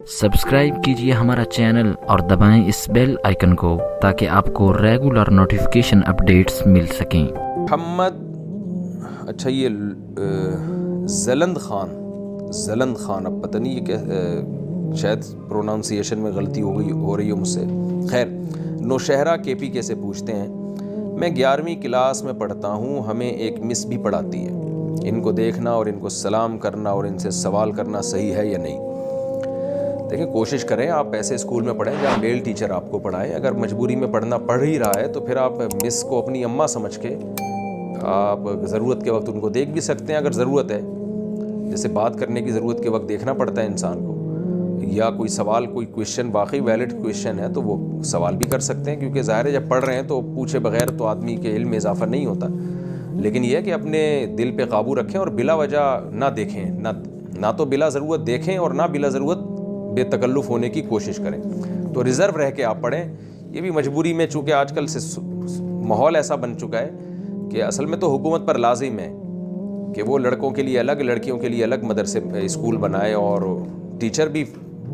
Subscribe कीजिए हमारा channel और दबाएं इस बेल आइकन को ताकि आपको रेगुलर नोटिफिकेशन अपडेट्स मिल सकें। मोहम्मद, अच्छा ये ज़लंद खान, अब पता नहीं ये शायद प्रोनाउंसिएशन में गलती हो रही हो मुझसे। खैर, नौशहरा KPK से पूछते हैं, मैं 11वीं क्लास में पढ़ता हूँ, हमें एक मिस भी पढ़ाती है, इनको देखना और इनको सलाम करना और इनसे सवाल करना सही है या नहीं। देखिए, कोशिश करें आप ऐसे स्कूल में पढ़ें जहाँ मेल टीचर आपको पढ़ाएं। अगर मजबूरी में पढ़ ही रहा है तो फिर आप मिस को अपनी अम्मा समझ के आप ज़रूरत के वक्त उनको देख भी सकते हैं। अगर ज़रूरत है, जैसे बात करने की ज़रूरत के वक्त देखना पड़ता है इंसान को, या कोई सवाल, कोई क्वेश्चन वाकई वैलिड क्वेश्चन है तो वो सवाल भी कर सकते हैं, क्योंकि ज़ाहिर है जब पढ़ रहे हैं तो पूछे बगैर तो आदमी के इल्म में इजाफा नहीं होता। लेकिन यह है कि अपने दिल पे काबू रखें और बिला वजह ना देखें, ना तो बिला ज़रूरत देखें और ना बिला ज़रूरत बेतकल्लुफ़ होने की कोशिश करें। तो रिज़र्व रह के आप पढ़ें। ये भी मजबूरी में, चूँकि आजकल से माहौल ऐसा बन चुका है कि असल में तो हुकूमत पर लाजिम है कि वो लड़कों के लिए अलग, लड़कियों के लिए अलग मदरसे स्कूल बनाए और टीचर भी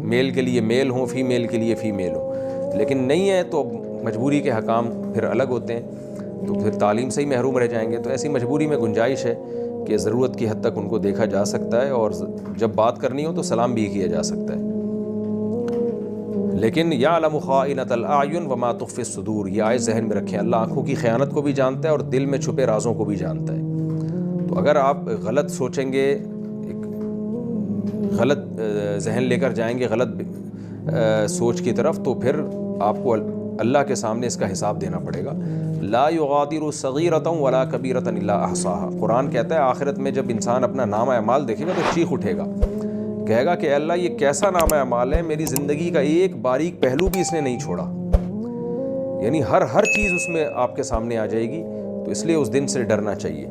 मेल के लिए मेल हों, फ़ीमेल के लिए फ़ीमेल हो। लेकिन नहीं है तो मजबूरी के हकाम फिर अलग होते हैं, तो फिर तालीम से ही महरूम रह जाएंगे। तो ऐसी मजबूरी में गुंजाइश है कि ज़रूरत की हद तक उनको देखा जा सकता है और जब बात करनी हो तो सलाम भी किया जा सकता है। लेकिन याअलमु खाइनतल आयुन व मा तुख्फी सुदूर, ये आयत जहन में रखें, अल्लाह आँखों की ख़यानत को भी जानता है और दिल में छुपे राज़ों को भी जानता है। तो अगर आप गलत सोचेंगे, एक गलत जहन लेकर जाएंगे गलत सोच की तरफ, तो फिर आपको अल्लाह के सामने इसका हिसाब देना पड़ेगा। ला युगादिरु सगीरतन वला कबीरतन इल्ला अहसाहा। कुरान कहता है आखिरत में जब इंसान अपना नामा अमाल देखेगा तो चीख उठेगा, कहेगा कि अल्लाह ये कैसा नामा अमाल है, मेरी ज़िंदगी का एक बारीक पहलू भी इसने नहीं छोड़ा। यानी हर चीज़ उसमें आपके सामने आ जाएगी। तो इसलिए उस दिन से डरना चाहिए।